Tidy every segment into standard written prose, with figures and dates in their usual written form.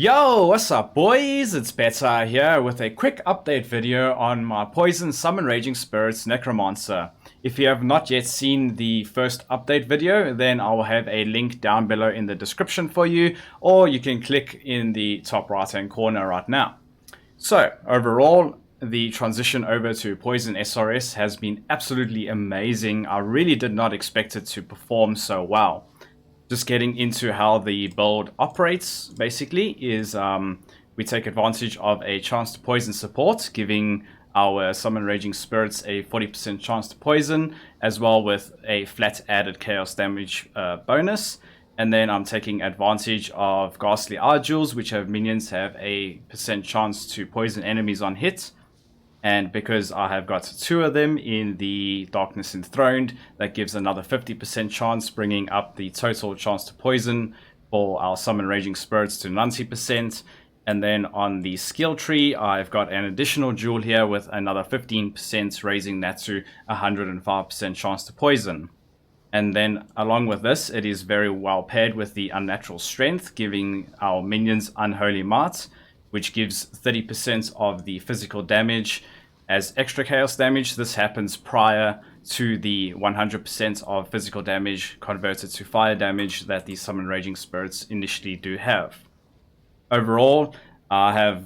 Yo, what's up boys? It's Betta-ah here with a quick update video on my Poison Summon Raging Spirits Necromancer. If you have not yet seen the first update video, then I will have a link down below in the description for you, or you can click in the top right hand corner right now. So, overall, the transition over to Poison SrS has been absolutely amazing. I really did not expect it to perform so well. Just getting into how the build operates, basically, is we take advantage of a chance to poison support, giving our Summon Raging Spirits a 40% chance to poison, as well with a flat added chaos damage bonus. And then I'm taking advantage of Ghastly Ardules, which have minions have a % chance to poison enemies on hit. And because I have got two of them in the Darkness Enthroned, that gives another 50% chance, bringing up the total chance to poison for our Summon Raging Spirits to 90%. And then on the skill tree, I've got an additional jewel here with another 15%, raising that to 105% chance to poison. And then along with this, it is very well paired with the Unnatural Strength, giving our minions Unholy Might, which gives 30% of the physical damage as extra chaos damage. This happens prior to the 100% of physical damage converted to fire damage that the Summon Raging Spirits initially do have. Overall, I have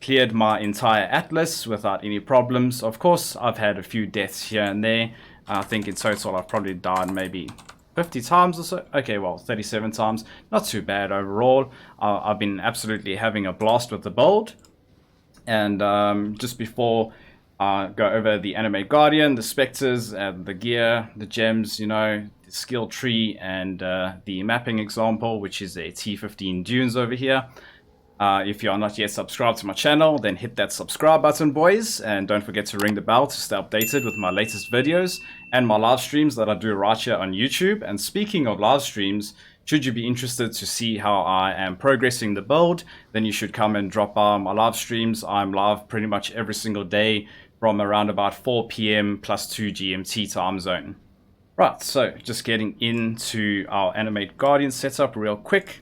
cleared my entire atlas without any problems. Of course, I've had a few deaths here and there. I think in total I've probably died maybe 50 times or so. Okay, well, 37 times. Not too bad overall. I've been absolutely having a blast with the build. And just before I go over the Animate Guardian, the Spectres, the gear, the gems, you know, the skill tree, and the mapping example, which is a T15 Dunes over here. If you are not yet subscribed to my channel, then hit that subscribe button, boys, and don't forget to ring the bell to stay updated with my latest videos and my live streams that I do right here on YouTube. And speaking of live streams, should you be interested to see how I am progressing the build, then you should come and drop by my live streams. I'm live pretty much every single day from around about 4 PM plus 2 GMT time zone. Right, so just getting into our Animate Guardian setup real quick.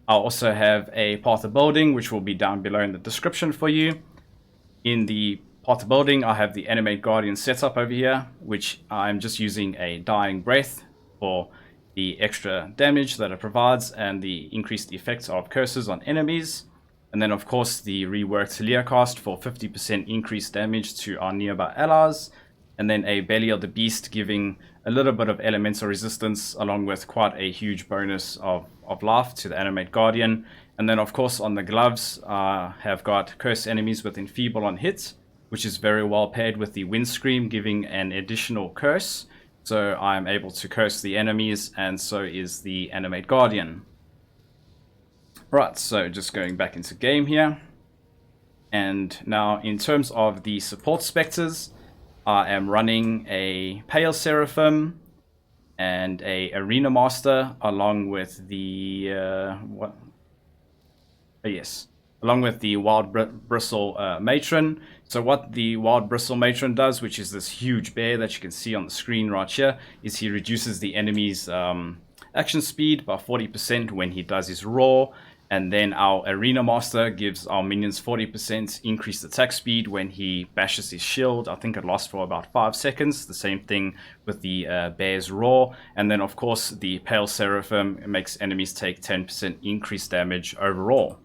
I'll also have a path of building, which will be down below in the description for you. In the path of building, I have the Animate Guardian setup over here, which I'm just using a Dying Breath for the extra damage that it provides and the increased effects of curses on enemies. And then, of course, the reworked Leacast for 50% increased damage to our nearby allies. And then a Belly of the Beast, giving a little bit of elemental resistance along with quite a huge bonus of life to the Animate Guardian. And then of course on the gloves have got Curse Enemies with Enfeeble on hit, which is very well paired with the Windscream, giving an additional curse. So I'm able to curse the enemies, and so is the Animate Guardian. Right, so just going back into game here. And now in terms of the support Spectres, I am running a Pale Seraphim and a Arena Master, along with the along with the Wild Bristle Matron. So what the Wild Bristle Matron does, which is this huge bear that you can see on the screen right here, is he reduces the enemy's action speed by 40% when he does his roar. And then our Arena Master gives our minions 40% increased attack speed when he bashes his shield. I think it lasts for about 5 seconds. The same thing with the Bear's Roar. And then, of course, the Pale Seraphim makes enemies take 10% increased damage overall.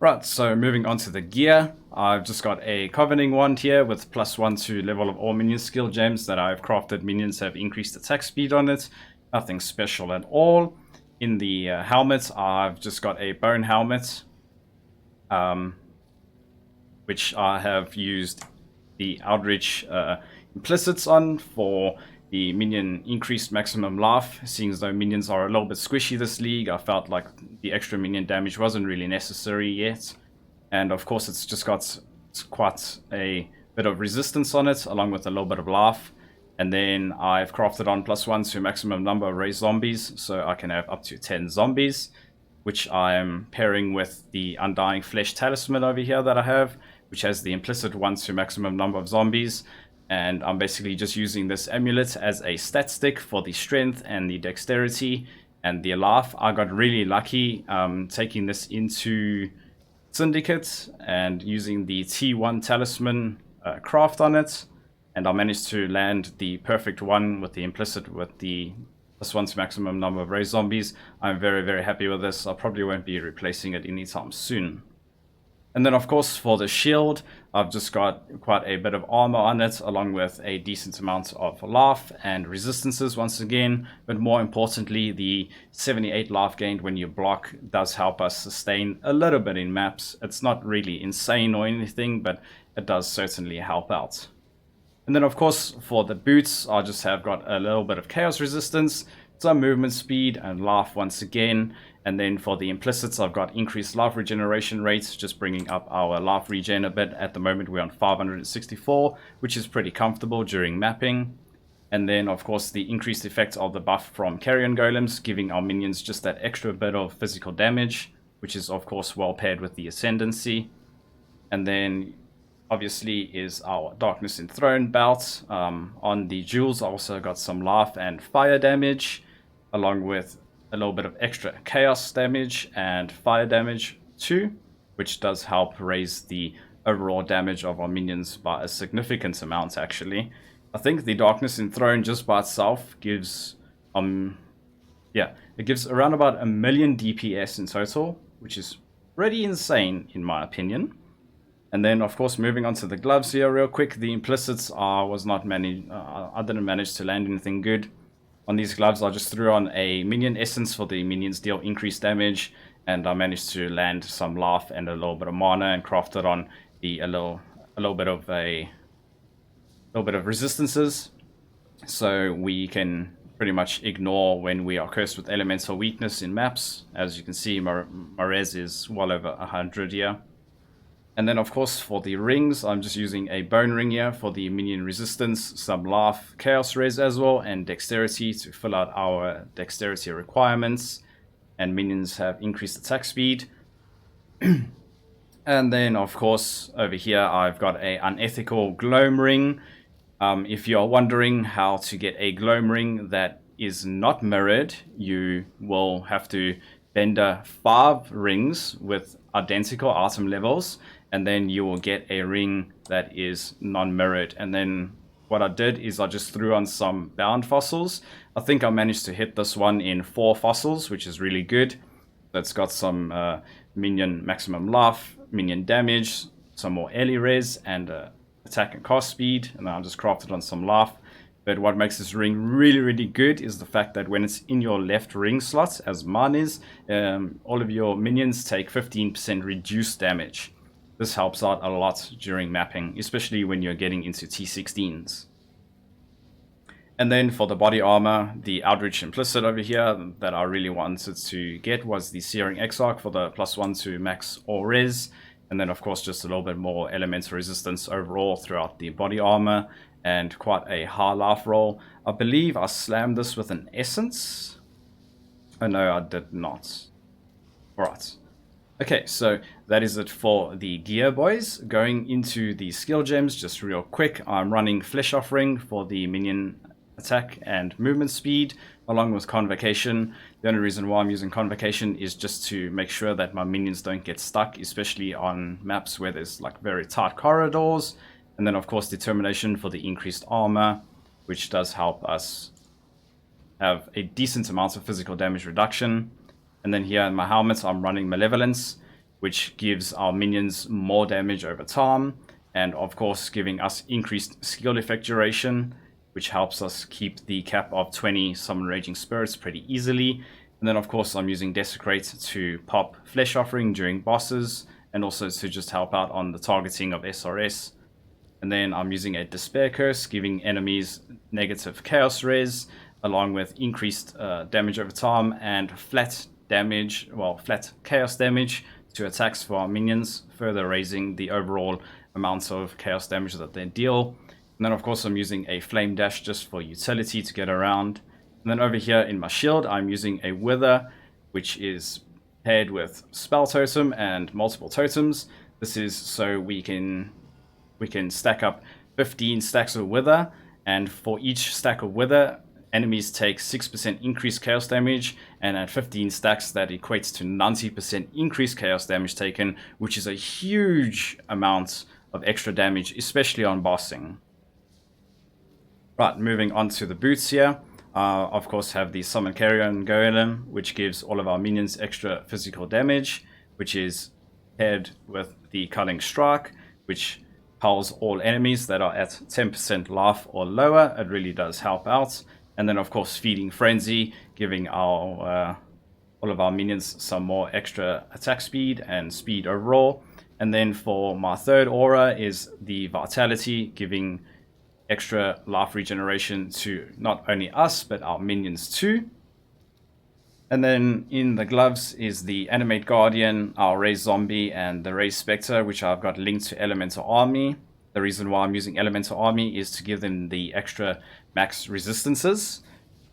Right, so moving on to the gear. I've just got a Covening Wand here with +1 to level of all minion skill gems that I've crafted. Minions have increased attack speed on it. Nothing special at all. In the helmet, I've just got a bone helmet, which I have used the Outreach implicits on for the minion increased maximum life. Seeing as though minions are a little bit squishy this league, I felt like the extra minion damage wasn't really necessary yet. And of course, it's just got quite a bit of resistance on it, along with a little bit of life. And then I've crafted on +1 to maximum number of raised zombies, so I can have up to 10 zombies, which I am pairing with the Undying Flesh Talisman over here that I have, which has the implicit 1 to maximum number of zombies. And I'm basically just using this amulet as a stat stick for the strength and the dexterity, and the Laugh. I got really lucky taking this into Syndicate and using the T1 Talisman craft on it, and I managed to land the perfect one with the implicit with the +1 to maximum number of raised zombies. I'm very, very happy with this. I probably won't be replacing it anytime soon. And then of course for the shield, I've just got quite a bit of armor on it, along with a decent amount of life and resistances once again. But more importantly, the 78 life gained when you block does help us sustain a little bit in maps. It's not really insane or anything, but it does certainly help out. And then of course for the boots, I just have got a little bit of chaos resistance, some movement speed and life once again. And then for the implicits, I've got increased life regeneration rates, just bringing up our life regen a bit. At the moment we're on 564, which is pretty comfortable during mapping. And then of course the increased effect of the buff from carrion golems, giving our minions just that extra bit of physical damage, which is of course well paired with the Ascendancy. And then obviously is our Darkness Enthroned belt. On the jewels I also got some life and fire damage, along with a little bit of extra chaos damage and fire damage too, which does help raise the overall damage of our minions by a significant amount actually. I think the Darkness Enthroned just by itself gives it gives around about 1 million DPS in total, which is pretty insane in my opinion. And then of course moving on to the gloves here real quick, the implicits I didn't manage to land anything good on these gloves. I just threw on a minion essence for the minions deal increased damage, and I managed to land some life and a little bit of mana and crafted on a little bit of resistances, so we can pretty much ignore when we are cursed with elemental weakness in maps. As you can see, my res is well over 100 here. And then of course for the rings, I'm just using a bone ring here for the minion resistance, some life, chaos res as well, and dexterity to fill out our dexterity requirements. And minions have increased attack speed. And then of course over here I've got a unethical gloam ring. If you're wondering how to get a gloam ring that is not mirrored, you will have to bender 5 rings with identical item levels, and then you will get a ring that is non-mirrored. And then what I did is I just threw on some bound fossils. I think I managed to hit this one in 4 fossils, which is really good. That's got some minion maximum life, minion damage, some more Ellie res, and attack and cast speed. And I just crafted on some life. But what makes this ring really, really good is the fact that when it's in your left ring slot, as mine is, all of your minions take 15% reduced damage. This helps out a lot during mapping, especially when you're getting into T16s. And then for the body armor, the Outreach Implicit over here that I really wanted to get was the Searing Exarch for the +1 to max or res. And then of course just a little bit more elemental resistance overall throughout the body armor, and quite a high life roll. I believe I slammed this with an essence. Oh no, I did not. Alright. Okay, so that is it for the gear, boys. Going into the skill gems, just real quick, I'm running Flesh Offering for the minion attack and movement speed, along with Convocation. The only reason why I'm using Convocation is just to make sure that my minions don't get stuck, especially on maps where there's like very tight corridors. And then of course Determination for the increased armor, which does help us have a decent amount of physical damage reduction. And then here in my helmet I'm running Malevolence, which gives our minions more damage over time, and of course giving us increased skill effect duration, which helps us keep the cap of 20 Summon Raging Spirits pretty easily. And then of course I'm using Desecrate to pop Flesh Offering during bosses, and also to just help out on the targeting of SRS. And then I'm using a Despair Curse, giving enemies negative chaos res, along with increased damage over time and flat chaos damage to attacks for our minions, further raising the overall amount of chaos damage that they deal. And then of course I'm using a Flame Dash just for utility to get around. And then over here in my shield I'm using a Wither, which is paired with Spell Totem and multiple totems. This is so we can stack up 15 stacks of Wither, and for each stack of Wither enemies take 6% increased chaos damage, and at 15 stacks that equates to 90% increased chaos damage taken, which is a huge amount of extra damage, especially on bossing. Right, moving on to the boots here. Of course, have the Summon Carrion Golem, which gives all of our minions extra physical damage, which is paired with the Culling Strike, which hulls all enemies that are at 10% life or lower. It really does help out. And then, of course, Feeding Frenzy, giving our all of our minions some more extra attack speed and speed overall. And then for my third aura is the Vitality, giving extra life regeneration to not only us, but our minions too. And then in the gloves is the Animate Guardian, our Raised Zombie, and the Raised Spectre, which I've got linked to Elemental Army. The reason why I'm using Elemental Army is to give them the extra max resistances,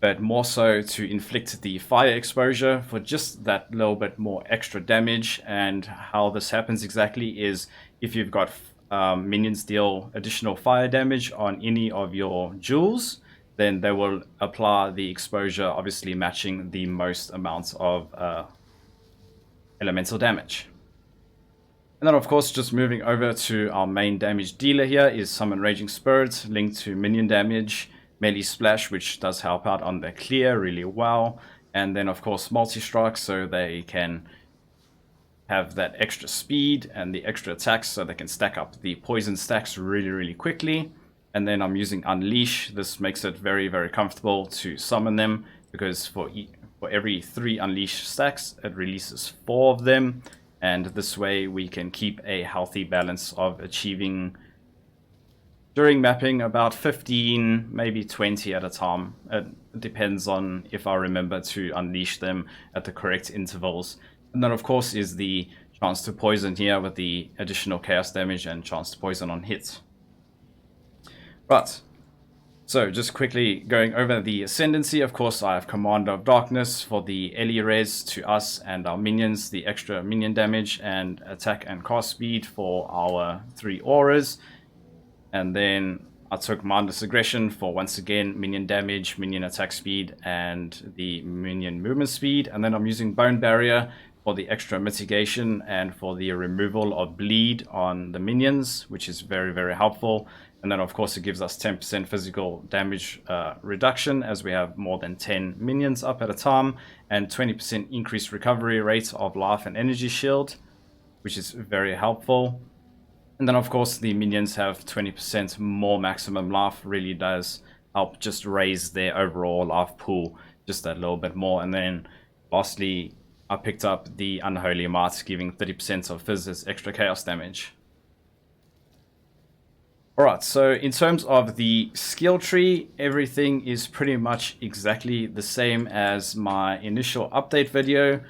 but more so to inflict the fire exposure for just that little bit more extra damage. And how this happens exactly is if you've got minions deal additional fire damage on any of your jewels, then they will apply the exposure, obviously matching the most amounts of elemental damage. And then, of course, just moving over to our main damage dealer here is Summon Raging Spirit, linked to minion damage, melee splash, which does help out on the clear really well, and then, of course, multi-strike, so they can have that extra speed and the extra attacks, so they can stack up the poison stacks really quickly. And then I'm using Unleash. This makes it very comfortable to summon them, because for every 3 Unleash stacks, it releases 4 of them. And this way we can keep a healthy balance of achieving, during mapping, about 15, maybe 20 at a time. It depends on if I remember to unleash them at the correct intervals. And then, of course, is the chance to poison here with the additional chaos damage and chance to poison on hit. Right, so just quickly going over the Ascendancy. Of course, I have Commander of Darkness for the LE res to us and our minions, the extra minion damage and attack and cast speed for our 3 auras. And then I took Mindless Aggression for, once again, minion damage, minion attack speed, and the minion movement speed. And then I'm using Bone Barrier for the extra mitigation and for the removal of bleed on the minions, which is very helpful. And then, of course, it gives us 10% physical damage reduction as we have more than 10 minions up at a time, and 20% increased recovery rate of life and energy shield, which is very helpful. And then, of course, the minions have 20% more maximum life. Really does help just raise their overall life pool just a little bit more. And then, lastly, I picked up the Unholy Might, giving 30% of Fizz's extra chaos damage. Alright, so in terms of the skill tree, everything is pretty much exactly the same as my initial update video.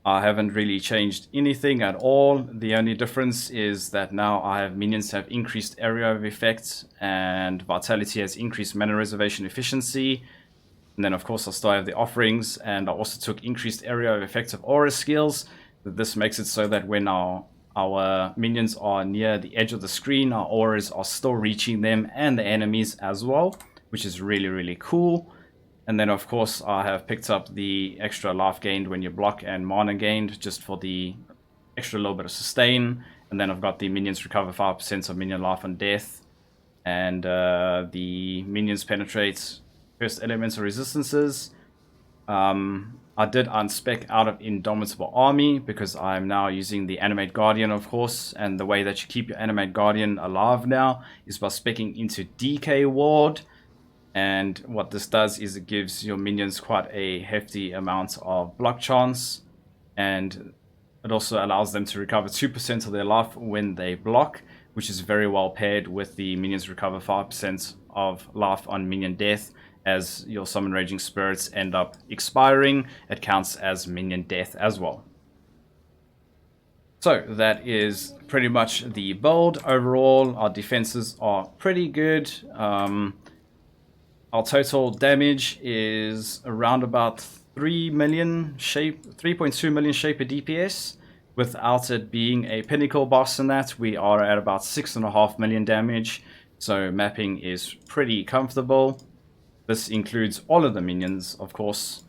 I haven't really changed anything at all. The only difference is that now I have minions have increased area of effect, and Vitality has increased mana reservation efficiency. And then, of course, I still have the offerings, and I also took increased area of effect of aura skills. This makes it so that when our minions are near the edge of the screen, our auras are still reaching them and the enemies as well, which is really cool. And then, of course, I have picked up the extra life gained when you block and mana gained, just for the extra little bit of sustain. And then I've got the minions recover 5% of minion life on death, and the minions penetrate first elemental resistances. I did unspec out of Indomitable Army because I'm now using the Animate Guardian, of course, and the way that you keep your Animate Guardian alive now is by speccing into DK Ward. And what this does is it gives your minions quite a hefty amount of block chance, and it also allows them to recover 2% of their life when they block, which is very well paired with the minions recover 5% of life on minion death. As your Summon Raging Spirits end up expiring, it counts as minion death as well. So that is pretty much the build. Overall, our defenses are pretty good. Our total damage is around about 3 million shape, 3.2 million shaper DPS. Without it being a pinnacle boss in that, we are at about 6.5 million damage. So mapping is pretty comfortable. This includes all of the minions, of course.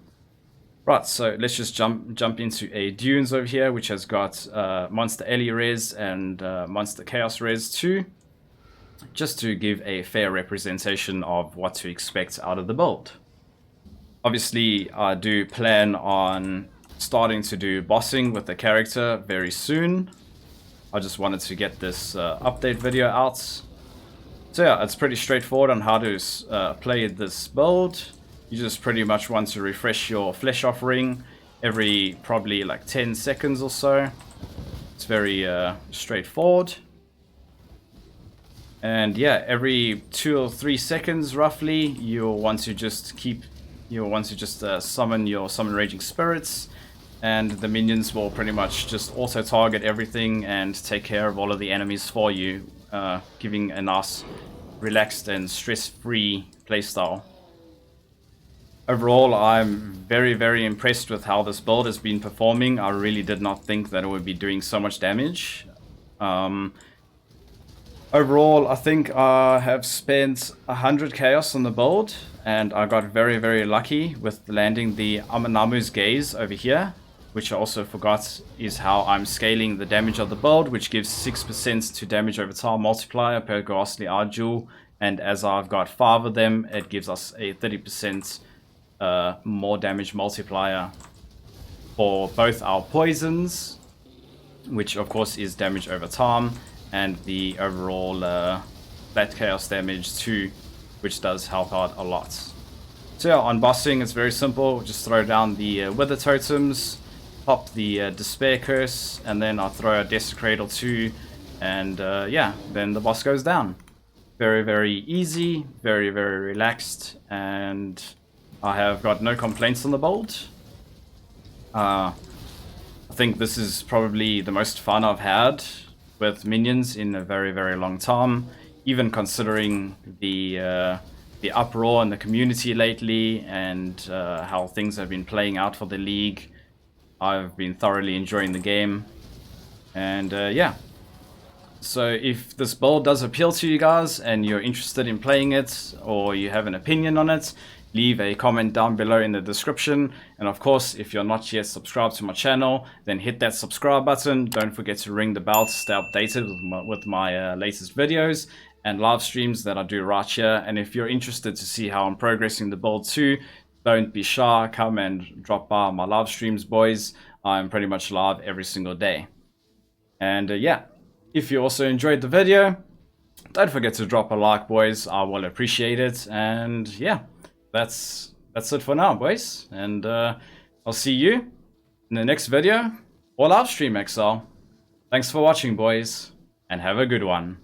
Right, so let's just jump into a Dunes over here, which has got Monster Ellie res and Monster Chaos res too, just to give a fair representation of what to expect out of the build. Obviously, I do plan on starting to do bossing with the character very soon. I just wanted to get this update video out. So yeah, it's pretty straightforward on how to play this build. You just pretty much want to refresh your flesh offering every probably like 10 seconds or so. It's very straightforward. And yeah, every 2 or 3 seconds roughly, you'll want to just summon your Summon Raging Spirits, and the minions will pretty much just auto-target everything and take care of all of the enemies for you, giving a nice, relaxed and stress-free playstyle. Overall, I'm very, very impressed with how this build has been performing. I really did not think that it would be doing so much damage. Overall, I think I have spent 100 chaos on the build, and I got very, very lucky with landing the Amanamu's Gaze over here, which I also forgot is how I'm scaling the damage of the build, which gives 6% to damage over time multiplier per Ghastly Eye Jewel, and as I've got 5 of them, it gives us a 30% more damage multiplier for both our poisons, which of course is damage over time, and the overall flat chaos damage too, which does help out a lot. So yeah, on bossing it's very simple. Just throw down the Wither Totems, pop the Despair Curse, and then I'll throw a Desecrate or two, and yeah, then the boss goes down. Very, very easy, very, very relaxed, and I have got no complaints on the build. I think this is probably the most fun I've had with minions in a very, very long time, even considering the uproar in the community lately and how things have been playing out for the league. I've been thoroughly enjoying the game, and yeah. So if this build does appeal to you guys and you're interested in playing it, or you have an opinion on it, leave a comment down below in the description. And of course, if you're not yet subscribed to my channel, then hit that subscribe button. Don't forget to ring the bell to stay updated with my latest videos and live streams that I do right here. And if you're interested to see how I'm progressing the build too, don't be shy. Come and drop by my live streams, boys. I'm pretty much live every single day. And yeah, if you also enjoyed the video, don't forget to drop a like, boys. I will appreciate it. And yeah, that's it for now, boys, and I'll see you in the next video or live stream, XL. Thanks for watching, boys, and have a good one.